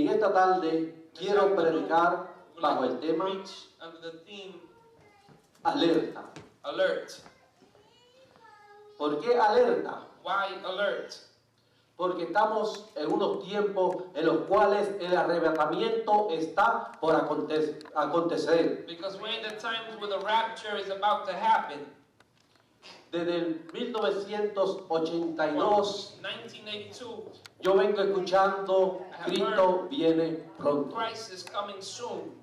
en esta tarde quiero predicar bajo el tema under the theme alerta. alert. ¿Por qué alerta? Why alert? Porque estamos en unos tiempos en los cuales el arrebatamiento está por acontecer. Because we're in the times where the rapture is about to happen. Desde el 1982 From 1982, yo vengo escuchando Cristo viene pronto. Christ is coming soon.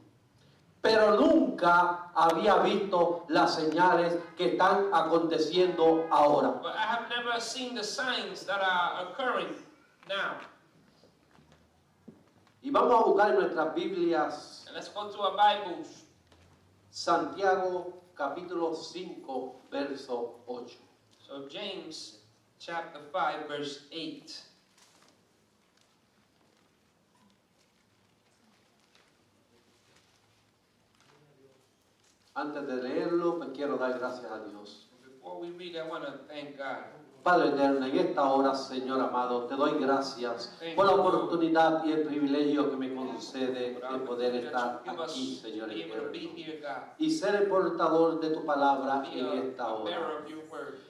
Pero nunca había visto las señales que están aconteciendo ahora. But I have never seen the signs that are occurring now. Y vamos a buscar en nuestras Biblias And let's go to our Bibles. Santiago capítulo 5 verso 8. So James chapter 5 verse 8. Antes de leerlo, pues quiero dar gracias a Dios. Before we read, I want to thank God. Padre eterno, en esta hora, Señor amado, te doy gracias por la oportunidad y el privilegio que me concede de poder estar aquí, Señor eterno, y ser el portador de tu palabra en esta hora.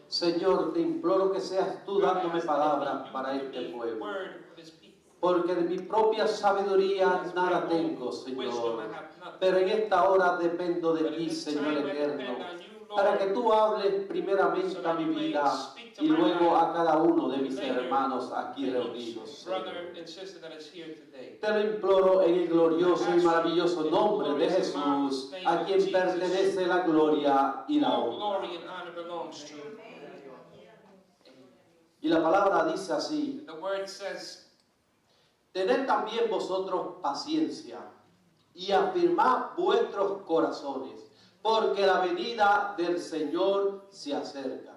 Señor, te imploro que seas tú dándome palabras para este pueblo, porque de mi propia sabiduría nada tengo, Señor, pero en esta hora dependo de ti, Señor eterno, para que tú hables primeramente a mi vida y luego a cada uno de mis hermanos aquí reunidos, Señor. Te lo imploro en el glorioso y maravilloso nombre de Jesús, a quien pertenece la gloria y la honra. Y la palabra dice así: tened también vosotros paciencia y afirmad vuestros corazones, porque la venida del Señor se acerca.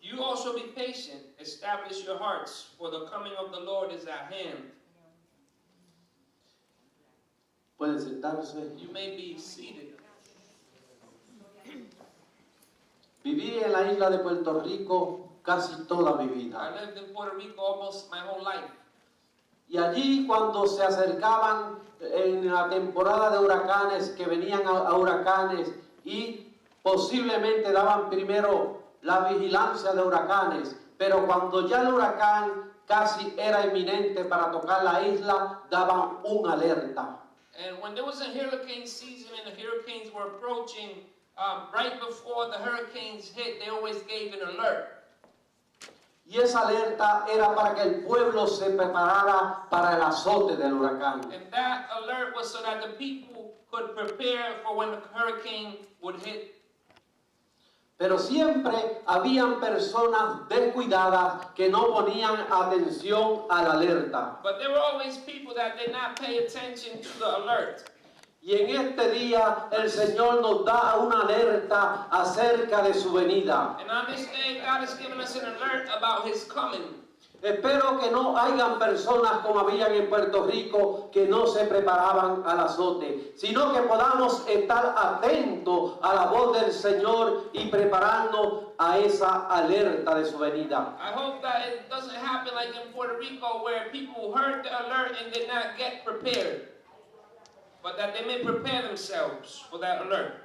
You also be patient, establish your hearts, for the coming of the Lord is at hand. Pueden sentarse. You may be seated. Viví en la isla de Puerto Rico casi toda mi I vida. lived in Puerto Rico almost my whole life. Y allí, cuando se acercaban en la temporada de huracanes, que venían a huracanes y posiblemente daban primero la vigilancia de huracanes, pero cuando ya el huracán casi era inminente para tocar la isla, daban un alerta. And when there was a hurricane season and the hurricanes were approaching, right before the hurricanes hit, they always gave an alert. Y esa alerta era para que el pueblo se preparara para el azote del huracán. And that alert was so that the people could prepare for when the hurricane would hit. Pero siempre habían personas descuidadas que no ponían atención a la alerta. But there were always people that did not pay attention to the alert. Y en este día el Señor nos da una alerta acerca de su venida. And on this day, God has given us an alert about His coming. Espero que no hayan personas como habían en Puerto Rico que no se preparaban al azote, sino que podamos estar atentos a la voz del Señor y prepararnos a esa alerta de su venida. I hope that it doesn't happen like in Puerto Rico where people heard the alert and did not get prepared, but that they may prepare themselves for that alert.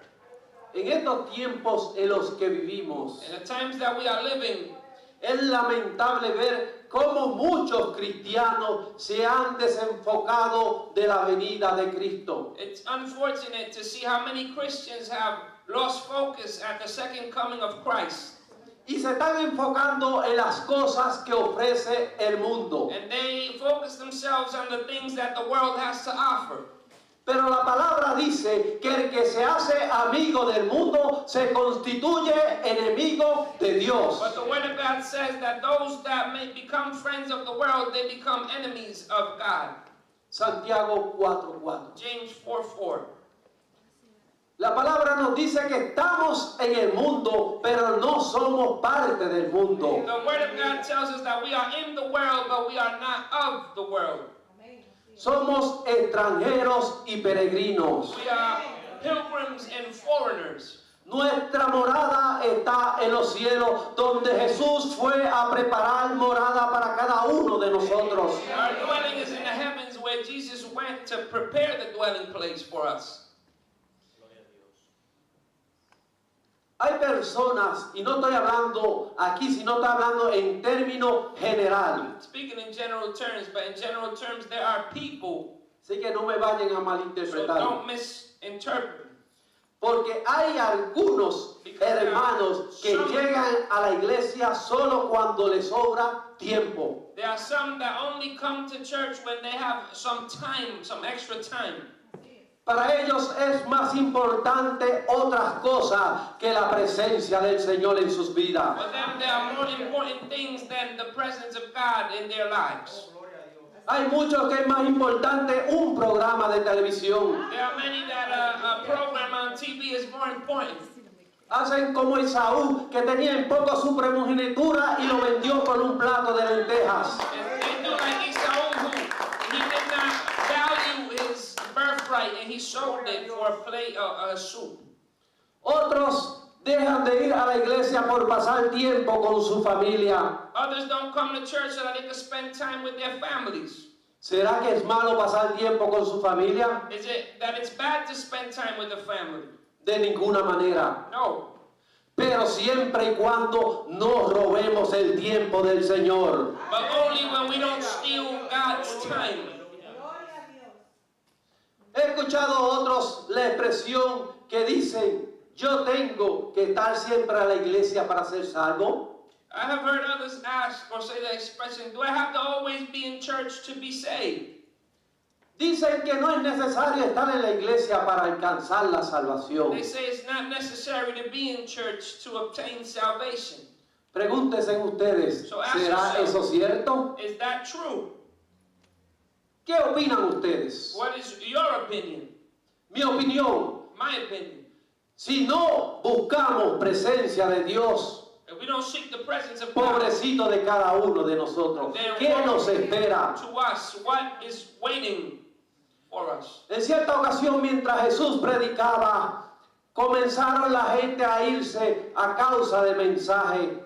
En estos tiempos en los que vivimos, In the times that we are living, es lamentable ver cómo muchos cristianos se han desenfocado de la venida de Cristo. it's unfortunate to see how many Christians have lost focus at the second coming of Christ. Y se están enfocando en las cosas que ofrece el mundo. And they focus themselves on the things that the world has to offer. Pero la palabra dice que el que se hace amigo del mundo se constituye enemigo de Dios. But the Word of God says that those that may become friends of the world, they become enemies of God. Santiago 4:4. James 4:4. La palabra nos dice que estamos en el mundo, pero no somos parte del mundo. The Word of God tells us that we are in the world, but we are not of the world. Somos extranjeros y peregrinos. We are pilgrims and foreigners. Nuestra morada está en los cielos, donde Jesús fue a preparar morada para cada uno de nosotros. Our dwelling is in the heavens, where where Jesus went to prepare the dwelling place for us. Hay personas, y no estoy hablando aquí, sino estoy hablando en términos general. Speaking in general terms, but in general terms, there are people, Así que no me vayan a so malinterpretar. don't misinterpret. Porque hay algunos hermanos que llegan a la iglesia solo cuando les sobra tiempo. There are some that only come to church when they have some time, some extra time. Para ellos es más importante otras cosas que la presencia del Señor en sus vidas. For them, there are more important things than the presence of God in their lives. Hay muchos que es más importante un programa de televisión. There are many that a program on TV is more important. Hacen como Esaú, que tenía en poco su primogenitura y lo vendió por un plato de lentejas. They do like Esau, who he did not value his birthright and he sold it for a plate of soup. Otros dejan de ir a la iglesia por pasar tiempo con su familia. Others don't come to church so that they can spend time with their families. ¿Será que es malo pasar tiempo con su familia? Is it that it's bad to spend time with the family? De ninguna manera. No. Pero siempre y cuando no robemos el tiempo del Señor. But only when we don't steal God's time. He escuchado a otros la expresión que dicen, yo tengo que estar siempre a la iglesia para ser salvo. I have heard others ask or say the expression, do I have to always be in church to be saved? Dicen que no es necesario estar en la iglesia para alcanzar la salvación. They say it's not necessary to be in church to obtain salvation. Pregúntense ustedes, So ask ¿será yourself, eso cierto? Is that true? ¿Qué opinan ustedes? What is your opinion? Mi opinión, My opinion. si no buscamos presencia de Dios, If we don't seek the presence of God, pobrecito de cada uno de nosotros, ¿qué nos espera? to us, what is waiting for us? En cierta ocasión, mientras Jesús predicaba, comenzaron la gente a irse a causa del mensaje.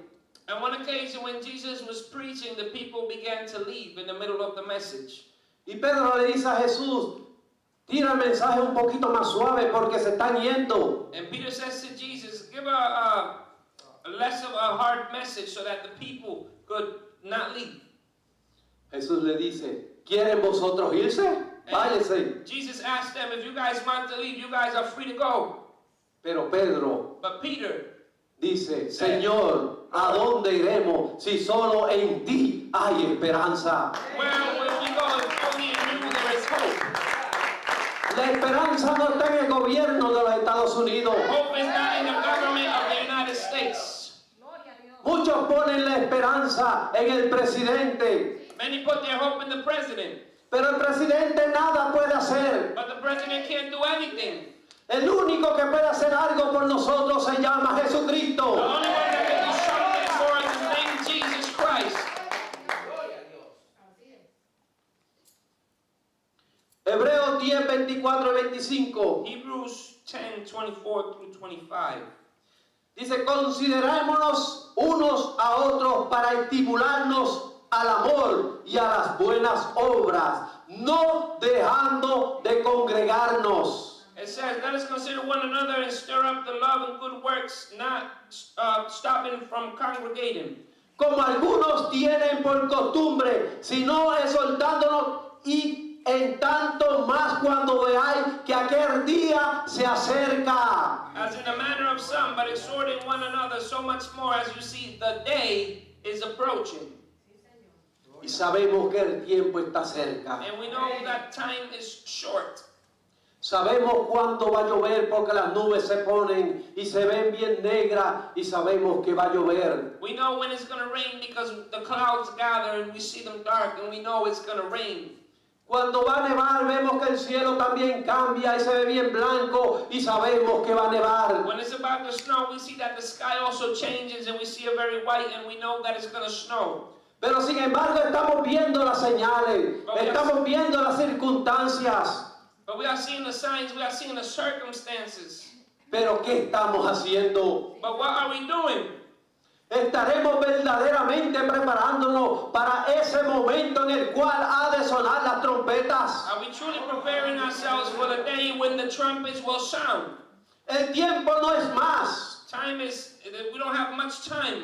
On one occasion when Jesus was preaching, the people began to leave in the middle of the message. Y Pedro le dice a Jesús, tira el mensaje un poquito más suave porque se están yendo. And Peter says to Jesus, give a less of a hard message so that the people could not leave. Jesús le dice, ¿quieren vosotros irse? Váyase. Jesus asked them, if you guys want to leave, you guys are free to go. Pero Pedro But Peter dice, Señor, ¿a dónde iremos si solo en ti hay esperanza? where will we go if only in you there is hope? La esperanza no está en el gobierno de los Estados Unidos. Hope is not in the government of the United States. Muchos ponen la esperanza en el presidente, Many put their hope in the president, pero el presidente nada puede hacer. but the president can't do anything. El único que puede hacer algo por nosotros se llama The Jesucristo. only one that can do something for us is named Jesus Christ. Hebreos 10, 24 y 25. Hebrews 10:24 through 25. Dice, considerémonos unos a otros para estimularnos al amor y a las buenas obras, no dejando de congregarnos. It says, let us consider one another and stir up the love and good works, not stopping from congregating. Como algunos tienen por costumbre, sino exhortándonos y en tanto más cuando veáis que aquel día se acerca. As in the manner of some, but exhorting one another so much more as you see the day is approaching. Y sabemos que el tiempo está cerca. And we know that time is short. Sabemos cuándo va a llover porque las nubes se ponen y se ven bien negras y sabemos que va a llover. We know when it's going to rain because the clouds gather and we see them dark and we know it's going to rain. Cuando va a nevar vemos que el cielo también cambia y se ve bien blanco y sabemos que va a nevar. When it's about to snow, we see that the sky also changes and we see it very white and we know that it's going to snow. Pero sin embargo estamos viendo las señales, estamos viendo las circunstancias. But we are seeing the signs, we are seeing the circumstances. Pero ¿qué estamos haciendo? But what are we doing? Estaremos verdaderamente preparándonos para ese momento en el cual ha de sonar la trompeta. trompetas. Are we truly preparing ourselves for the day when the trumpets will sound? El tiempo no es más. Time is, we don't have much time.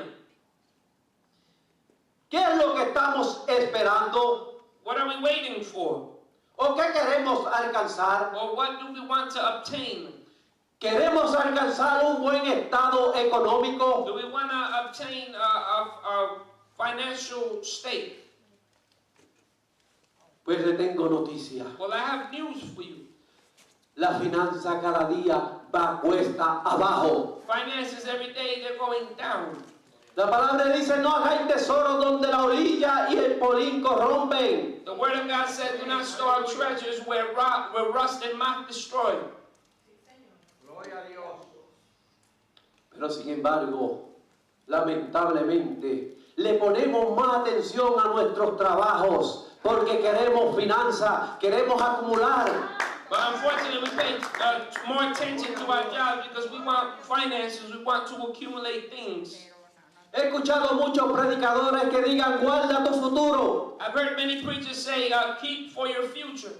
¿Qué es lo que estamos esperando? What are we waiting for? ¿O qué queremos alcanzar? Or what do we want to obtain? ¿Queremos alcanzar un buen estado económico? Do we want to obtain a financial state? Pues le tengo noticia. Well, I have news for you. La finanza cada día va cuesta abajo. Finances every day, they're going down. La palabra dice, no hagáis tesoros donde la orilla y el polín corrompen. The word of God said, do not store up treasures where rust and moth destroy. Pero sin embargo, lamentablemente, le ponemos más atención a nuestros trabajos porque queremos finanza, queremos acumular. But unfortunately, we pay more attention to our jobs because we want finances, we want to accumulate things. He escuchado muchos predicadores que digan, guarda tu futuro. I've heard many preachers say, keep for your future.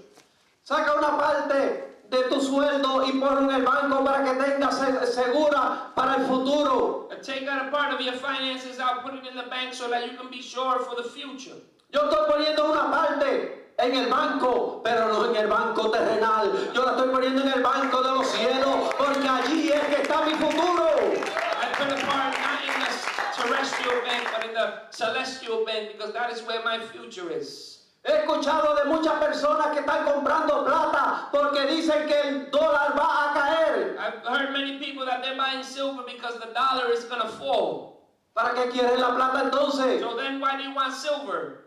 Saca una parte de tu sueldo y ponlo en el banco para que tengas segura para el futuro. Take out a part of your finances out, put it in the bank so that you can be sure for the future. Yo estoy poniendo una parte en el banco, pero no en el banco terrenal. Yo la estoy poniendo en el banco de los cielos, porque allí es que está mi futuro. I put a part not in the terrestrial bank, but in the celestial bank, because that is where my future is. He escuchado de muchas personas que están comprando plata porque dicen que el dólar va a caer. I've heard many people that they're buying silver because the dollar is going to fall. ¿Para qué quieren la plata entonces? So then why do you want silver?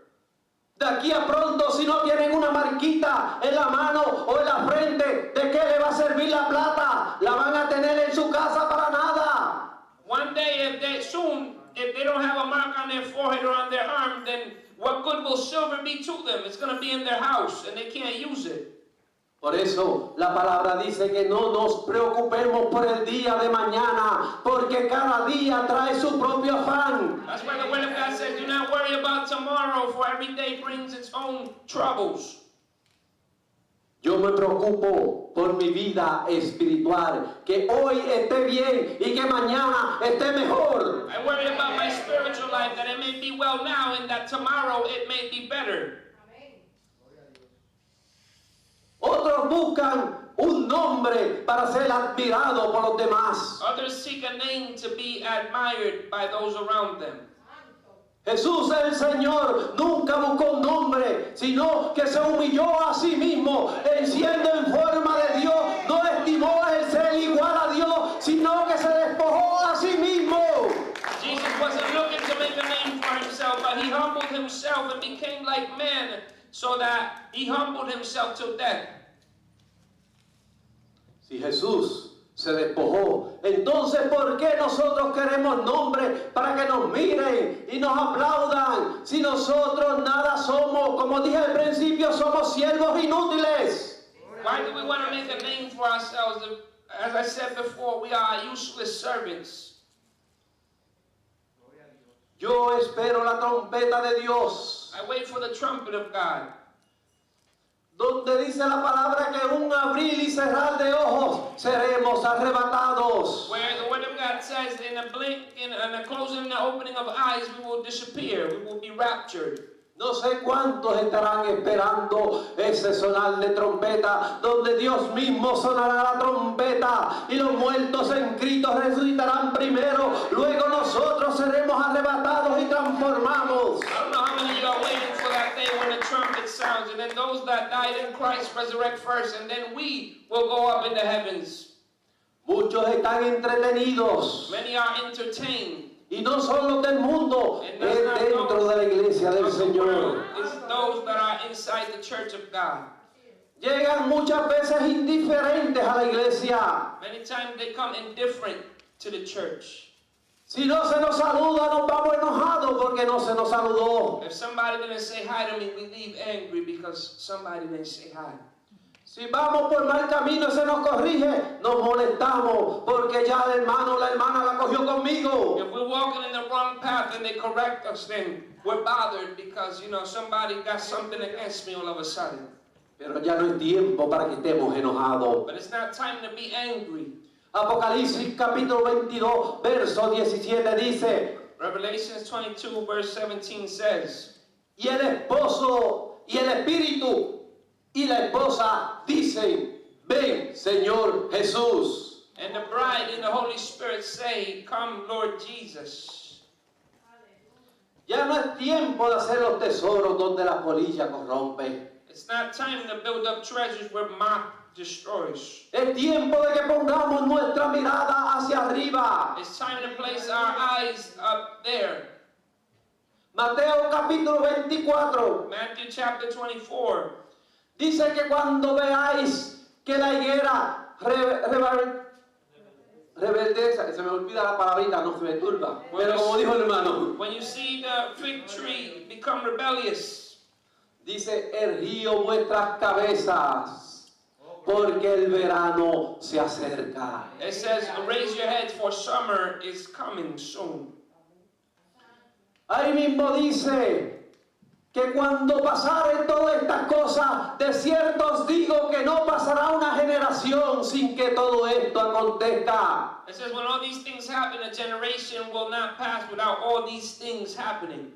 De aquí a pronto, si no tienen una marquita en la mano o en la frente, ¿de qué le va a servir la plata? La van a tener en su casa para nada. One day, if they don't have a mark on their forehead or on their arm, then what good will silver be to them? It's going to be in their house and they can't use it. Por eso la palabra dice que no nos preocupemos por el día de mañana, porque cada día trae su propio afán. That's why the word of God says, do not worry about tomorrow, for every day brings its own troubles. Yo me preocupo por mi vida espiritual, que hoy esté bien y que mañana esté mejor. I worry about my spiritual life, that it may be well now and that tomorrow it may be better. Otros buscan un nombre para ser admirado por los demás. Others seek a name to be admired by those around them. Jesús el Señor nunca buscó un nombre, sino que se humilló a sí mismo, Él siendo en forma de Dios, no estimó el ser igual a Dios, sino que se despojó a sí mismo. Jesus wasn't looking to make a name for himself, but he humbled himself and became like man, so that he humbled himself till death. Si Jesús se despojó, entonces ¿por qué nosotros queremos nombre para que nos miren y nos aplaudan? Si nosotros nada somos, como dije al principio, somos siervos inútiles. Why do we want to make a name for ourselves? As I said before, we are useless servants. Yo espero la trompeta de Dios, I wait for the trumpet of God, donde dice la palabra que un abrir y cerrar de ojos seremos arrebatados. where the word of God says, in a blink, in a closing and the opening of eyes, we will disappear, we will be raptured. No sé cuántos estarán esperando ese sonar de trompeta, donde Dios mismo sonará la trompeta y los muertos en Cristo resucitarán primero, luego nosotros seremos arrebatados y transformados. I don't know how many of you are waiting for that day when the trumpet sounds, and then those that died in Christ resurrect first, and then we will go up in the heavens. Muchos están entretenidos. Many are entertained. Y no son los del mundo, es dentro de la iglesia del Señor. It's those that are inside the church of God. Llegan muchas veces indiferentes a la iglesia. Many times they come indifferent to the church. Si no se nos saluda, nos vamos enojados porque no se nos saludó. If somebody didn't say hi to me, we leave angry because somebody didn't say hi. Si vamos por mal camino y se nos corrige, nos molestamos porque ya el hermano o la hermana la cogió conmigo. If we're walking in the wrong path and they correct us, then we're bothered because, somebody got something against me all of a sudden. Pero ya no es tiempo para que estemos enojados. But it's not time to be angry. Apocalipsis capítulo 22, verso 17 dice, Revelation 22 verse 17 says, y el esposo y el espíritu y la esposa dicen, ven, Señor Jesús. and the bride and the Holy Spirit say, come, Lord Jesus. Ya no es tiempo de hacer los tesoros donde la polilla corrompe. It's not time to build up treasures where moth destroys. Es tiempo de que pongamos nuestra mirada hacia arriba. It's time to place our eyes up there. Mateo capítulo 24 Matthew chapter 24. dice que cuando veáis que la higuera rebeldeza, se me olvida la palabrita, no se me turba, pero como dijo el hermano, When you see the fig tree become rebellious, dice, erguíos vuestras cabezas, porque el verano se acerca. it says, raise your heads for summer is coming soon. Ahí mismo dice que cuando pasaren todas estas cosas, de cierto os digo que no pasará una generación sin que todo esto acontezca. It says, when all these things happen, a generation will not pass without all these things happening.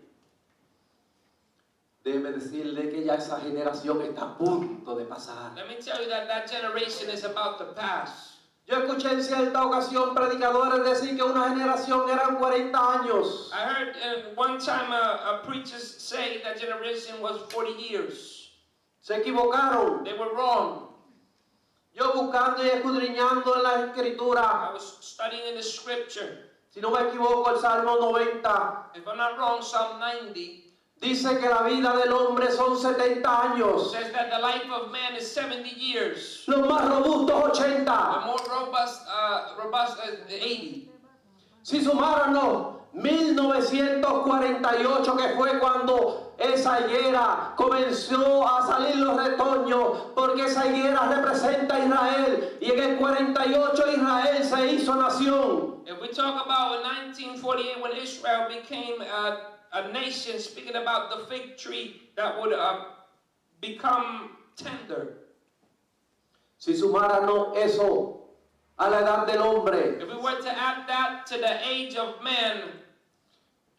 Déjeme decirle que ya esa generación está a punto de pasar. Let me tell you that that generation is about to pass. Yo escuché en cierta ocasión predicadores decir que una generación eran 40 años. I heard one time a preacher say that generation was 40 years. Se equivocaron. They were wrong. Yo buscando y escudriñando en la escritura, I was studying in the scripture. si no me equivoco, el Salmo 90 If I'm not wrong, Psalm 90 dice que la vida del hombre son 70 años. says that the life of man is 70 years. Los más robustos The 80. more robust 80. Si sumáramos 1948, que fue cuando esa higuera comenzó a salir los retoños, porque esa higuera representa a Israel, y en el 48 Israel se hizo nación. If we talk about in 1948 when Israel became a nation, speaking about the fig tree that would become tender. Si sumáramos eso a la edad del hombre, If we were to add that to the age of man,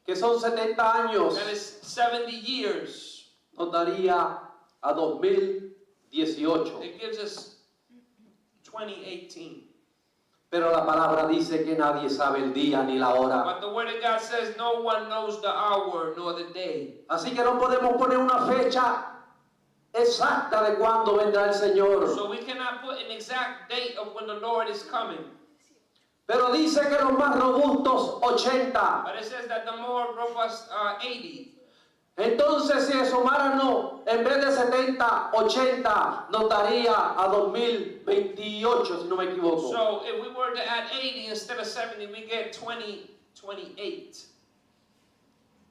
que son 70 años, that is 70 years, nos daría a 2018. it gives us 2018. Pero la palabra dice que nadie sabe el día ni la hora. But the word of God says no one knows the hour nor the day. Así que no podemos poner una fecha exacta de cuándo vendrá el Señor. So we cannot put an exact date of when the Lord is coming. Pero dice que los más robustos 80. But it says that the more robust 80. Entonces si sumáramos en vez de 70, 80, nos daría a 2028, si no me equivoco. So if we were to add 80 instead of 70, we get 2028.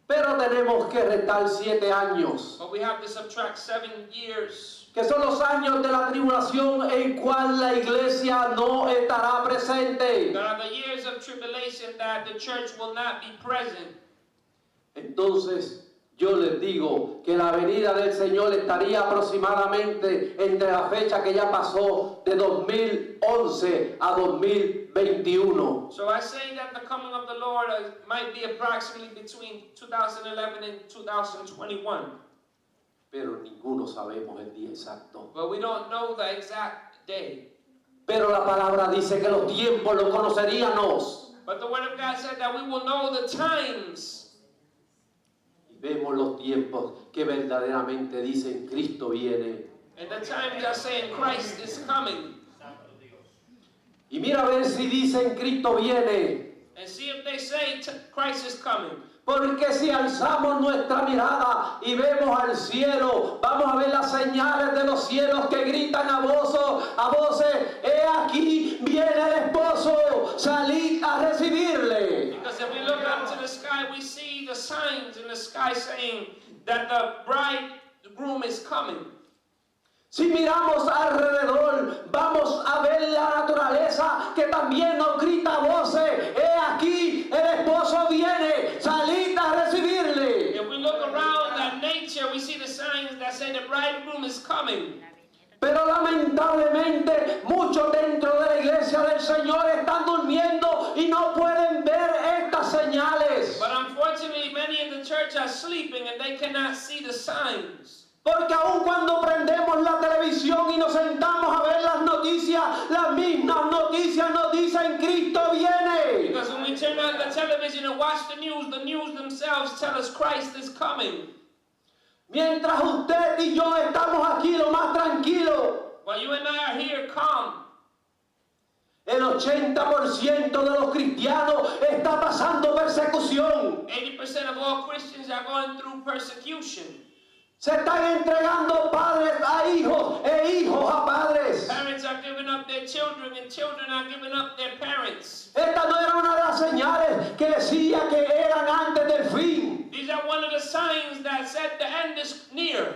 Pero tenemos que restar 7 años, But we have to subtract 7 years. que son los años de la tribulación en cual la iglesia no estará presente. That are the years of tribulation that the church will not be present. Entonces yo les digo que la venida del Señor estaría aproximadamente entre la fecha que ya pasó de 2011 a 2021. So I say that the coming of the Lord might be approximately between 2011 and 2021. Pero ninguno sabemos el día exacto. But we don't know the exact day. Pero la palabra dice que los tiempos los conoceríamos. But the word of God said that we will know the times. Y vemos los tiempos que verdaderamente dicen Cristo viene. And the times are saying Christ is coming. Y mira a ver si dicen Cristo viene. And see if they say Christ is coming. Porque si alzamos nuestra mirada y vemos al cielo, vamos a ver las señales de los cielos que gritan a voces, he aquí viene el esposo, salid a recibirle. Because if we look up to the sky, we see the signs in the sky saying that the bridegroom is coming. Si miramos alrededor, vamos a ver la naturaleza que también nos grita a voces, he aquí el esposo viene, salid a recibirle. If we look around at nature, we see the signs that say the bridegroom is coming. Pero lamentablemente muchos dentro de la iglesia del Señor están durmiendo y no pueden ver estas señales. But unfortunately, many in the church are sleeping and they cannot see the signs. Porque aun cuando prendemos la televisión y nos sentamos a ver las noticias, las mismas noticias nos dicen Cristo viene. Because when we turn on the television and watch the news themselves tell us Christ is coming. Mientras usted y yo estamos aquí lo más tranquilo, While you and I are here calm, el 80% de los cristianos está pasando persecución. 80% of all Christians are going through persecution. Se están entregando padres a hijos e hijos a padres. Parents are giving up their children and children are giving up their parents. Esta no era una de las señales que decía que eran antes del fin. These are one of the signs that said the end is near.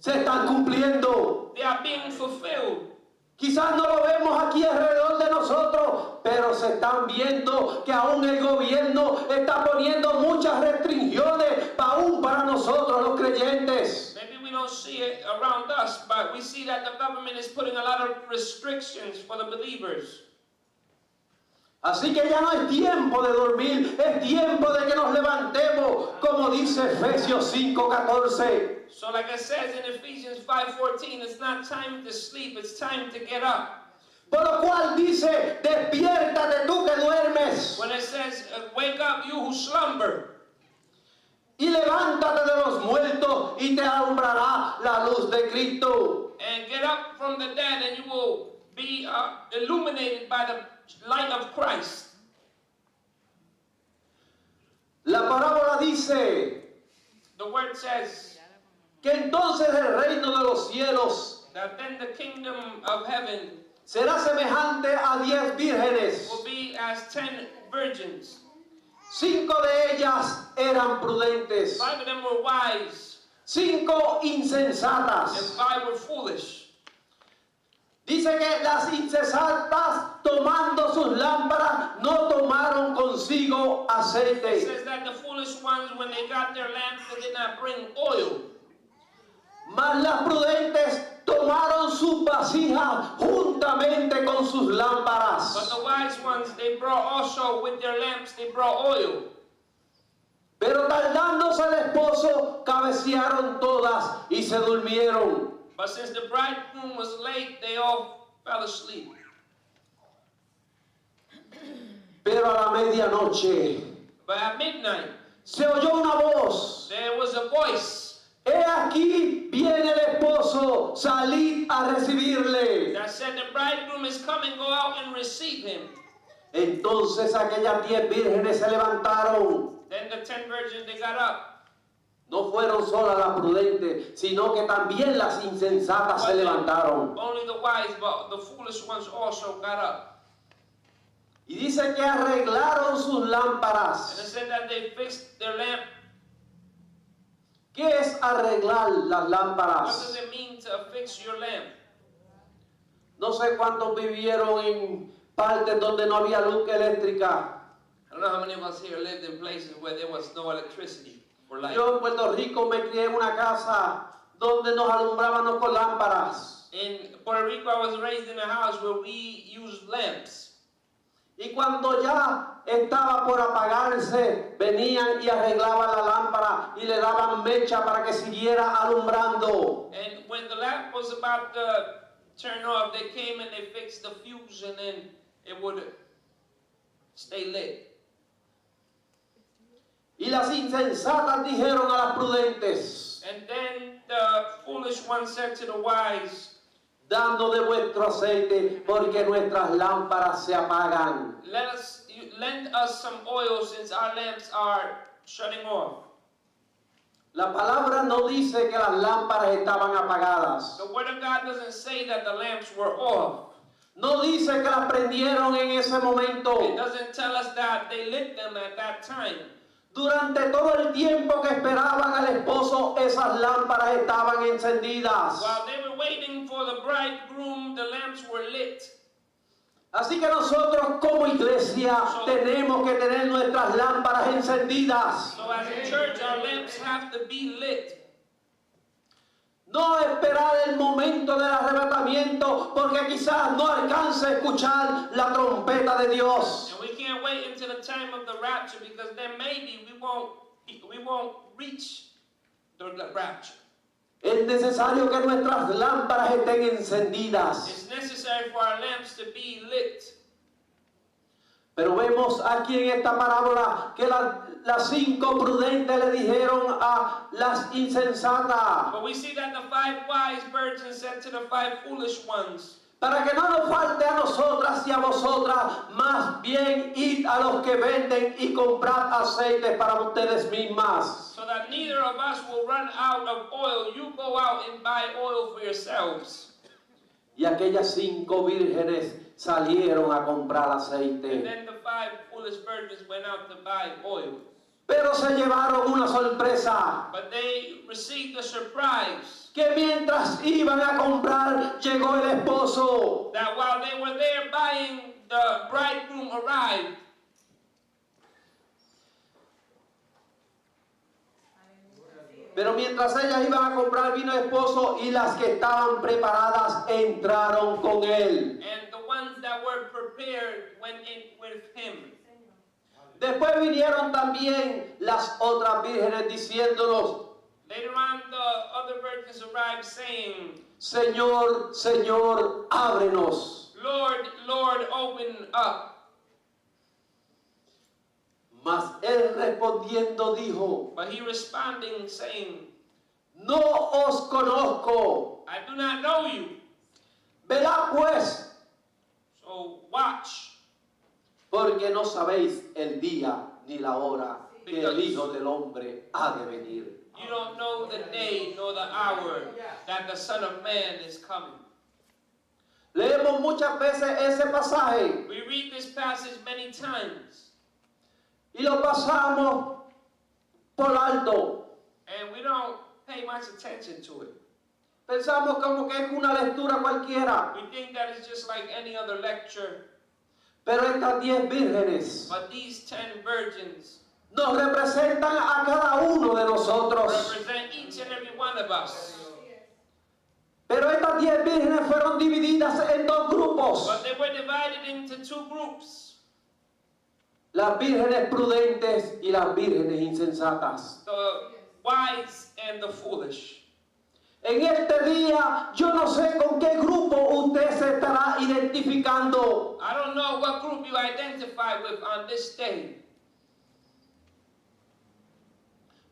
Se están cumpliendo. They are being fulfilled. Quizás no lo vemos aquí alrededor de nosotros, pero se están viendo que aún el gobierno está poniendo muchas restricciones aún para nosotros los creyentes. Maybe we don't see it around us, but we see that the government is putting a lot of restrictions for the believers. Así que ya no es tiempo de dormir, es tiempo de que nos levantemos, como dice Efesios 5:14. So like it says in Ephesians 5:14, it's not time to sleep, it's time to get up. Por lo cual dice, despiértate tú que duermes When it says, wake up you who slumber, y levántate de los muertos y te alumbrará la luz de Cristo. and get up from the dead and you will be illuminated by the light of Christ. La parábola dice The word says que entonces el reino de los cielos that then the kingdom of heaven será semejante a 10 vírgenes. will be as 10 virgins. 5 de ellas eran prudentes, 5 of them were wise 5 and insensatas. 5 were foolish. Dice que las insensatas tomando sus lámparas no tomaron consigo It aceite, says that the foolish ones, when they got their lamps, they did not bring oil. mas las prudentes tomaron sus vasijas juntamente con sus But lámparas. the wise ones, they brought also with their lamps, they brought oil. Pero tardándose el esposo, cabecearon todas y se durmieron. But since the bridegroom was late, they all fell asleep. Pero a la medianoche But at midnight, se oyó una voz. there was a voice He aquí viene el esposo, salid a recibirle. that said, the bridegroom is coming, go out and receive him. Entonces aquellas 10 vírgenes se levantaron. Then the 10 virgins, they got up. No fueron solas las prudentes, sino que también las insensatas se levantaron. Only the wise, but the foolish ones also got up. Y dice que arreglaron sus And it lámparas. said that they fixed their lamp. ¿Qué es arreglar las What does lámparas? it mean to fix your lamp? No sé cuántos vivieron en partes donde no había luz eléctrica. I don't know how many of us here lived in places where there was no electricity for light. Yo en Puerto Rico me crié en una casa donde nos alumbrábamos con lámparas. In Puerto Rico, I was raised in a house where we used lamps. Y cuando ya estaba por apagarse, venían y arreglaban la lámpara y le daban mecha para que siguiera alumbrando. And when the lamp was about to turn off, they came and they fixed the fuse and then it would stay lit. Y las insensatas dijeron a las prudentes, And then the foolish one said to the wise, dando de vuestro aceite, porque nuestras lámparas se apagan. lend us some oil since our lamps are shutting off. La palabra no dice que las lámparas estaban apagadas. The word of God doesn't say that the lamps were off. No dice que las prendieron en ese momento. It doesn't tell us that they lit them at that time. Durante todo el tiempo que esperaban al esposo, esas lámparas estaban encendidas. While they were waiting for the bridegroom, the lamps were lit. Así que nosotros como iglesia tenemos que tener nuestras lámparas encendidas. So as a church, our lamps have to be lit. No esperar el el momento del arrebatamiento porque quizás no alcance a escuchar la trompeta de Dios. And we can't wait until the time of the rapture because then maybe we won't reach the rapture. Es necesario que nuestras lámparas estén encendidas. It's necessary for our lamps to be lit. Pero vemos aquí en esta parábola que las 5 prudentes le dijeron a las insensatas, But we see that the 5 wise virgins said to the 5 foolish ones, para que no nos falte a nosotras y a vosotras, más bien id a los que venden y comprad aceite para ustedes mismas. so that neither of us will run out of oil. You go out and buy oil for yourselves. Y aquellas 5 vírgenes salieron a comprar And aceite. then the 5 foolish virgins went out to buy oil. Pero se llevaron una sorpresa, But they received a surprise que mientras iban a comprar llegó el esposo. that while they were there buying, the bridegroom arrived. Pero mientras ellas iban a comprar vino el esposo y las que estaban preparadas entraron con él. And the ones that were prepared went in with him. Después vinieron también las otras vírgenes diciéndonos, Later on, the other virgins arrived saying, Señor, Señor, ábrenos. Lord, Lord, open up. Mas él respondiendo dijo, But he responding saying, no os conozco. I do not know you. Velad pues, So watch, porque no sabéis el día ni la hora que el Hijo del Hombre ha de venir. you don't know the day nor the hour that the Son of Man is coming. Leemos muchas veces ese pasaje We read this passage many times, y lo pasamos por alto. and we don't pay much attention to it. Pensamos como que es una lectura cualquiera. We think that it's just like any other lecture. Pero estas 10 vírgenes But these 10 virgins nos representan a cada uno de nosotros. represent each and every one of us. Pero estas 10 vírgenes fueron divididas en 2 grupos. But they were divided into 2 groups. Las vírgenes prudentes y las vírgenes insensatas. The wise and the foolish. En este día yo no sé con qué grupo usted se estará identificando. I don't know what group you identify with on this day.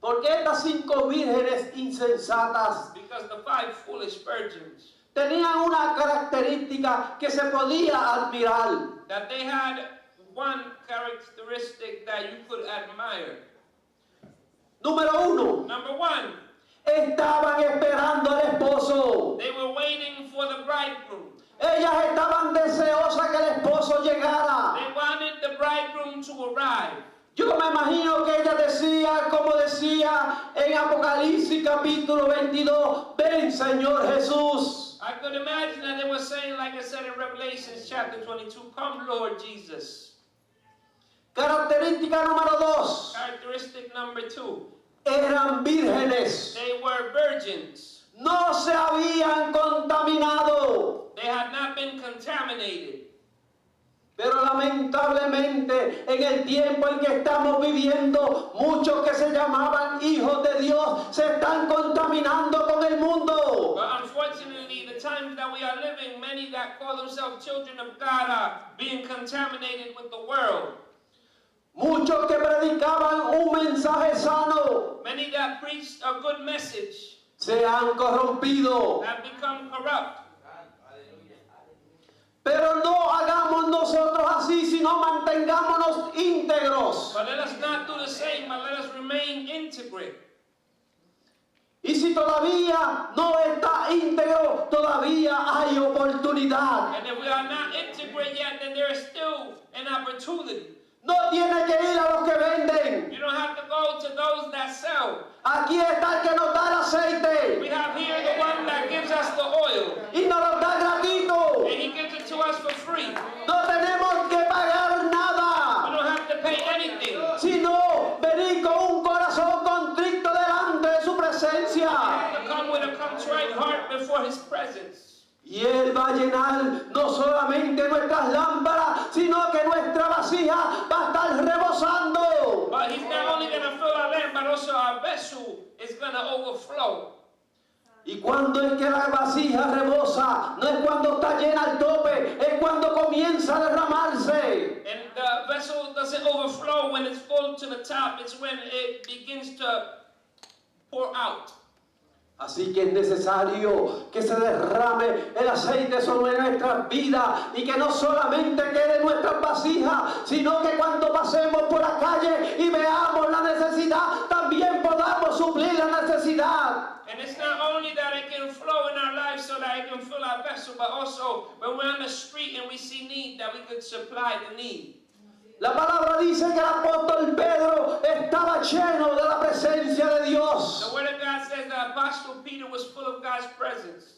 Porque estas 5 vírgenes insensatas Because the 5 foolish virgins, tenían una característica que se podía admirar. that they had one characteristic that you could admire. Número 1, Number 1, estaban esperando al esposo. they were waiting for the bridegroom. Ellas estaban deseosas que el esposo llegara. They wanted the bridegroom to arrive. Yo me imagino que ella decía, como decía en Apocalipsis capítulo 22, ven Señor Jesús. I could imagine that they were saying, like I said in Revelation chapter 22, come Lord Jesus. Característica número 2, Characteristic number 2, eran vírgenes. they were virgins. No se habían contaminado. They had not been contaminated. Pero lamentablemente en el tiempo en que estamos viviendo, muchos que se llamaban hijos de Dios se están contaminando con el mundo. But unfortunately, the times that we are living, many that call themselves children of God are being contaminated with the world. Muchos que predicaban un mensaje sano Many that preached a good message se han corrompido. have become corrupt. Pero no hagamos nosotros así, sino mantengámonos íntegros. But let us not do the same, but let us remain integrate. Y si todavía no está íntegro, todavía hay oportunidad. And if we are not integrate yet, then there is still an opportunity. No tiene que ir a los que venden. You don't have to go to those that sell. Aquí está el que nos da el aceite We have here the one that gives us the oil, y nos lo da gratuito. and he gives it to us for free. No tenemos que pagar We nada, don't have to pay anything. sino venir con un corazón contrito delante de su presencia. To come with a contrite heart before before His presence. Y Él va a llenar no solamente nuestras lámparas, sino que nuestra vasija va a estar rebosando. But He's not only going to fill our lamp, but also our vessel is going to overflow. Y cuando es que la vasija rebosa, no es cuando está llena al tope, es cuando comienza a derramarse. And the vessel doesn't overflow when it's full to the top. It's when it begins to pour out. Así que es necesario que se derrame el aceite sobre nuestras vidas y que no solamente quede en nuestras vasijas, sino que cuando pasemos por la calle y veamos la necesidad, también podamos suplir la necesidad. And it's not only that it can flow in our lives so that it can fill our vessel, but also when we're on the street and we see need, that we could supply the need. La palabra dice que el apóstol Pedro estaba lleno de la presencia de Dios. The Word of God says that Apostle Peter was full of God's presence.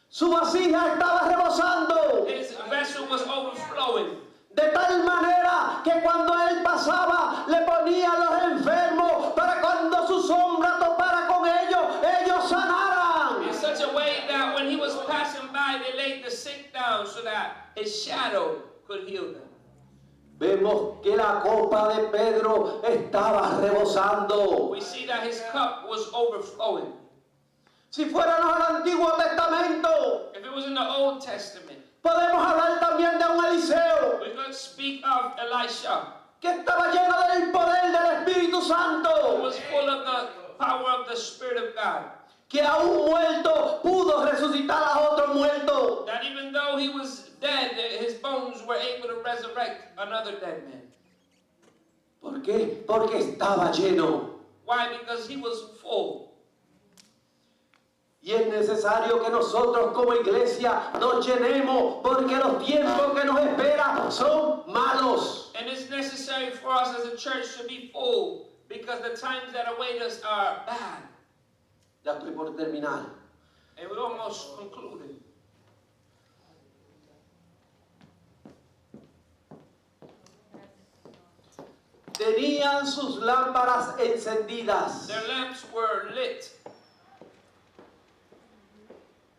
Su vasija estaba rebosando. His vessel was overflowing. De tal manera que cuando él pasaba le ponía a los enfermos para cuando su sombra topara con ellos, ellos sanaran. In such a way that when he was passing by, they laid the sick down so that his shadow could heal them. Vemos que la copa de Pedro estaba rebosando. We see that his cup was overflowing. Si fuéramos al Antiguo Testamento, If it was in the Old Testament, podemos hablar también de un Eliseo we could speak of Elisha, que estaba lleno del poder del Espíritu who Santo, was full of the power of the Spirit of God. que aún muerto pudo resucitar a otro muerto. That even though he was dead, his bones were able to resurrect another dead man. ¿Por qué? Porque estaba lleno. Why? Because he was full. Y es necesario que nosotros como iglesia nos llenemos porque los tiempos que nos esperan son malos. And it's necessary for us as a church to be full because the times that await us are bad. Ya estoy por terminar. And we're almost concluded. Tenían sus lámparas encendidas. Their lamps were lit.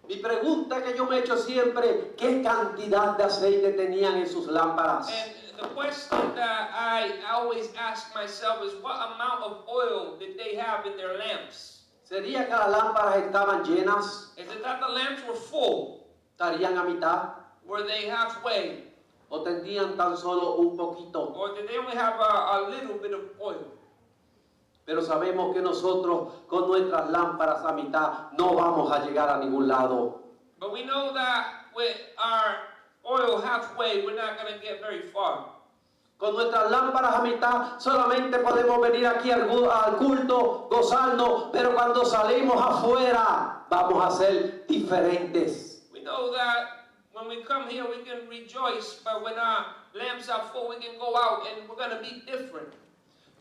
Mi pregunta que yo me he hecho siempre, ¿qué cantidad de aceite tenían en sus lámparas? And the question that I always ask myself is what amount of oil did they have in their lamps? ¿Sería que las lámparas estaban llenas? Is it that the lamps were full? ¿Estarían a mitad? Were they halfway? ¿O tenían tan solo un poquito? Or did they only have a little bit of oil? Pero sabemos que nosotros con nuestras lámparas a mitad no vamos a llegar a ningún lado. But we know that with our oil halfway, we're not going to get very far. Con nuestras lámparas a mitad solamente podemos venir aquí al culto, gozarnos, pero cuando salimos afuera vamos a ser diferentes. We know that when we come here, we can rejoice, but when our lamps are full, we can go out and we're going to be different.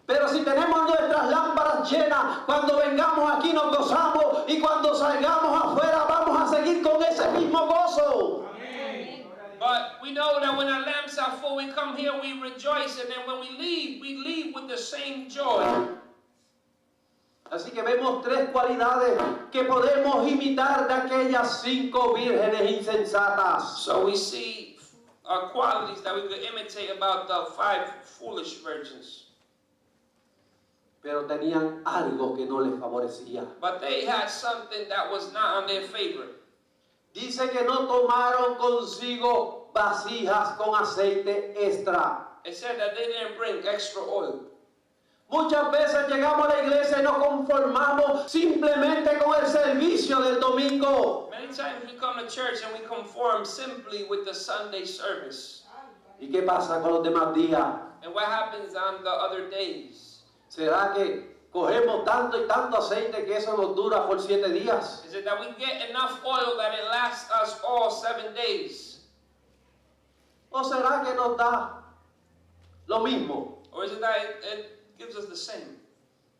Pero si tenemos nuestras lámparas llenas, cuando vengamos aquí nos gozamos y cuando salgamos afuera vamos a seguir con ese mismo gozo. But we know that when our lamps are full, we come here, we rejoice, and then when we leave with the same joy. Así que vemos tres cualidades que podemos imitar de aquellas 5 vírgenes insensatas. So we see qualities that we could imitate about the 5 foolish virgins. Pero tenían algo que no les favorecía. But they had something that was not on their favor. Dice que no tomaron consigo vasijas con aceite extra. It said that they didn't bring extra oil. Muchas veces llegamos a la iglesia y nos conformamos simplemente con el servicio del domingo. Many times we come to church and we conform simply with the Sunday service. ¿Y qué pasa con los demás días? And what happens on the other days? ¿Será que cogemos tanto y tanto aceite que eso nos dura por 7 días? Is it that we get enough oil that it lasts us all 7 days? ¿O será que nos da lo mismo? Or is it that it gives us the same?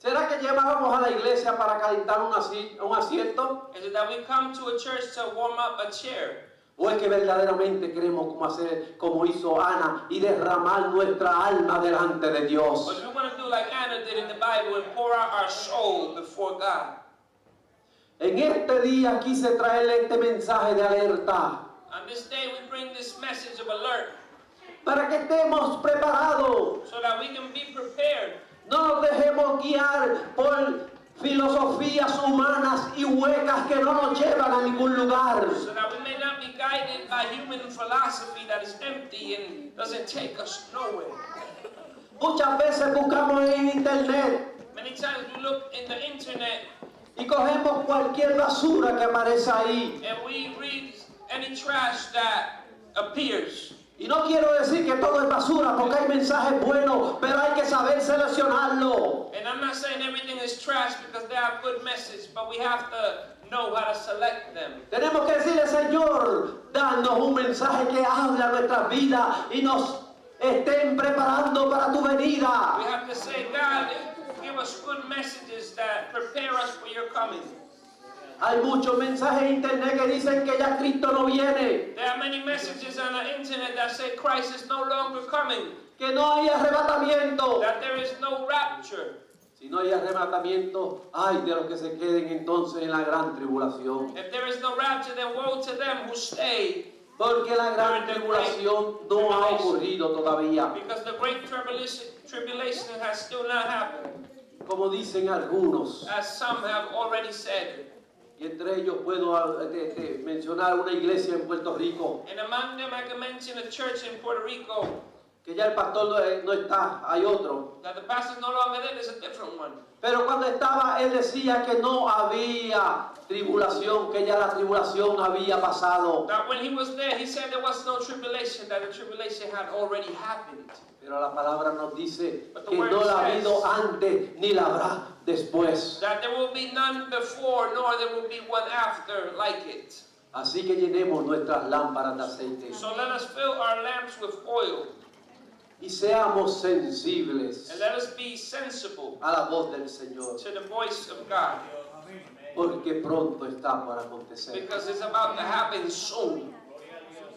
¿Será que llevábamos a la iglesia para calentar un asiento? Is it that we come to a church to warm up a chair? ¿O es que verdaderamente queremos como hizo Ana y derramar nuestra alma delante de Dios? But we want to do like Anna did in the Bible and pour out our soul before God. En este día quise traerle este mensaje de alerta On this day, we bring this message of alert para que estemos preparados. so that we can be prepared. No nos dejemos guiar por filosofías humanas y huecas que no nos llevan a ningún lugar. So that we may not be guided by human philosophy that is empty and doesn't take us nowhere. Muchas veces buscamos en internet Many times we look in the internet y cogemos cualquier basura que aparece ahí. and we read any trash that appears. Y no quiero decir que todo es basura porque hay mensajes buenos, pero hay que saber seleccionarlo. And I'm not saying everything is trash because they have good message, but we have to know how to select them. Tenemos que decirle, Señor, danos un mensaje que hable a nuestras vidas y nos estén preparando para tu We venida. have to say, God, give us good messages that prepare us for your coming. Hay muchos mensajes en internet que dicen que ya Cristo no viene, There are many messages on the internet that say Christ is no longer coming, que no hay arrebatamiento. that there is no rapture. Si no hay arrebatamiento, ay de los que se queden entonces en la gran tribulación. If there is no rapture, then woe to them who stay, Porque la gran tribulación no ha ocurrido todavía. because the great tribulation has still not happened, Como dicen algunos, as some have already said. y entre ellos puedo mencionar una iglesia en Puerto Rico, And among them, I can mention a church in Puerto Rico que ya el pastor no está, hay otro. that the pastor is no longer there. There's a different one. Pero cuando estaba, él decía que no había tribulación, que ya la tribulación había pasado. That when he was there, he said there was no tribulation, that the tribulation had already happened. Pero la palabra nos dice que no la ha habido antes ni la habrá después. That there will be none before, nor there will be one after like it. Así que llenemos nuestras lámparas de aceite So let us fill our lamps with oil, y seamos sensibles and let us be sensible a la voz del Señor, to the voice of God, porque pronto está por acontecer. because it's about to happen soon.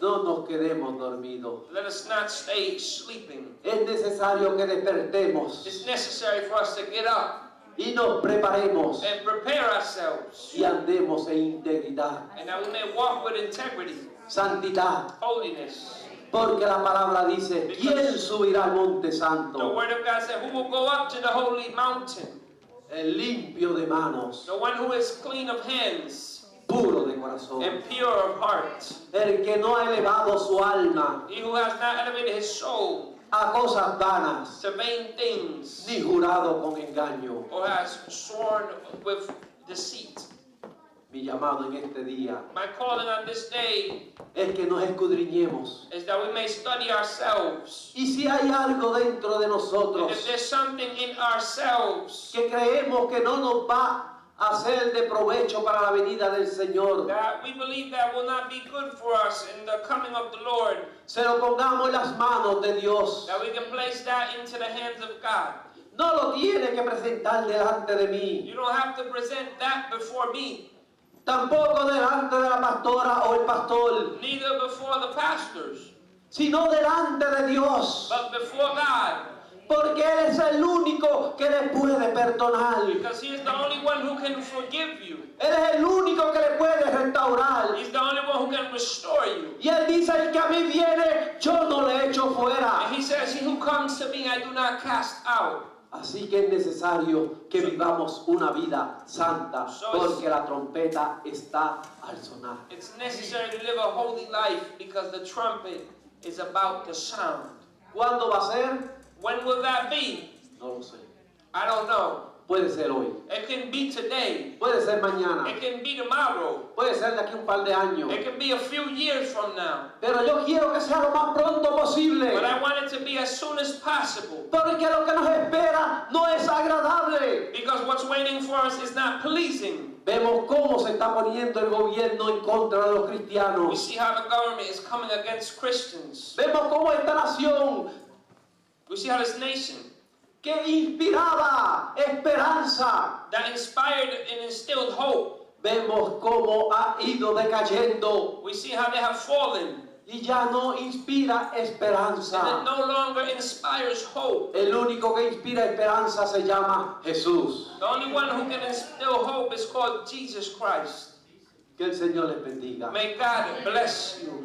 No nos quedemos dormidos. Let us not stay sleeping. Es necesario que despertemos It's necessary for us to get up y nos preparemos and prepare ourselves, y andemos en integridad, and that we may walk with integrity, santidad. holiness. Porque la palabra dice, ¿quién subirá al monte The santo? word of God said, who will go up to the holy mountain? El limpio de manos, The one who is clean of hands puro de corazón. and pure of heart. El que no ha elevado su alma He who has not elevated his soul a cosas vanas, to vain things, ni jurado con engaño. or has sworn with deceit. Mi llamado en este día My calling on this day es que nos escudriñemos. is that we may study ourselves. Y si hay algo dentro de And nosotros if there's something in ourselves que creemos que no nos va a ser de provecho para la venida del Señor, that we believe that will not be good for us in the coming of the Lord, se lo pongamos en las manos de Dios. that we can place that into the hands of God. No lo tiene que presentar delante de mí, You don't have to present that before me, tampoco delante de la pastora o el pastor, neither before the pastors, sino delante de Dios, but before God, porque Él es el único que le puede perdonar. because He is the only one who can forgive you. Él es el único que le puede restaurar. He's the only one who can restore you. Y Él dice, el que a mí viene, yo no le echo fuera. And He says, he who comes to me, I do not cast out. Así que es necesario que vivamos una vida santa, porque la trompeta está al sonar. It's necessary to live a holy life because the trumpet is about to sound. ¿Cuándo va a ser? When will that be? No lo sé. I don't know. Puede ser hoy, It can be today. puede ser mañana, It can be tomorrow. puede ser de aquí un par de años. It can be a few years from now. Pero yo quiero que sea lo más pronto posible, But I want it to be as soon as possible. porque lo que nos espera no es agradable. Because what's waiting for us is not pleasing. Vemos cómo se está poniendo el gobierno en contra de los We cristianos. see how the government is coming against Christians. Vemos cómo esta nación We see how this nation que inspiraba esperanza, that inspired and instilled hope, vemos cómo ha ido decayendo. we see how they have fallen. y ya no inspira And it esperanza. no longer inspires hope. El único que inspira esperanza se llama Jesús. The only one who can instill hope is called Jesus Christ. Que el Señor les bendiga. May God bless you.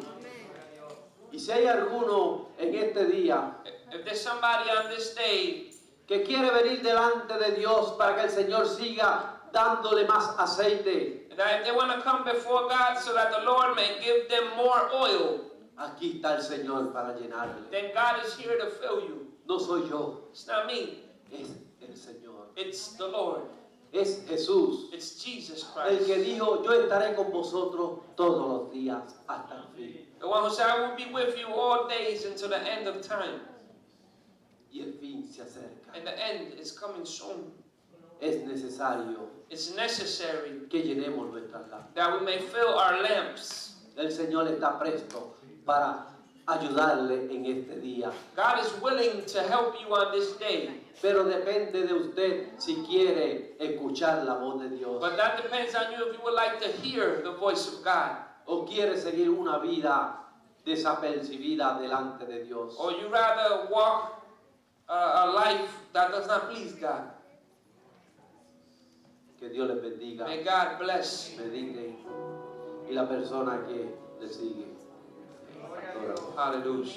Y si hay alguno en este día If there's somebody on this day que quiere venir delante de Dios para que el Señor siga dándole más aceite, that if they want to come before God so that the Lord may give them more oil, aquí está el Señor para llenarle. then God is here to fill you. No soy yo, It's not me, es el Señor. it's the Lord. Es Jesús, It's Jesus el Christ. que dijo, yo estaré con vosotros todos los días hasta el fin. The one who said, I will be with you all days until the end of time. Y el fin se acerca. And the end is coming soon. Es necesario It's necessary que llenemos nuestras lámparas. that we may fill our lamps. El Señor está presto para ayudarle en este día. God is willing to help you on this day. Pero depende de usted si quiere escuchar la voz de Dios But that depends on you if you would like to hear the voice of God. o quiere seguir una vida desapercibida delante de Dios. Or you rather walk a life that does not please God. Que Dios les bendiga, May God bless. bendiga y la persona que le sigue. Hallelujah.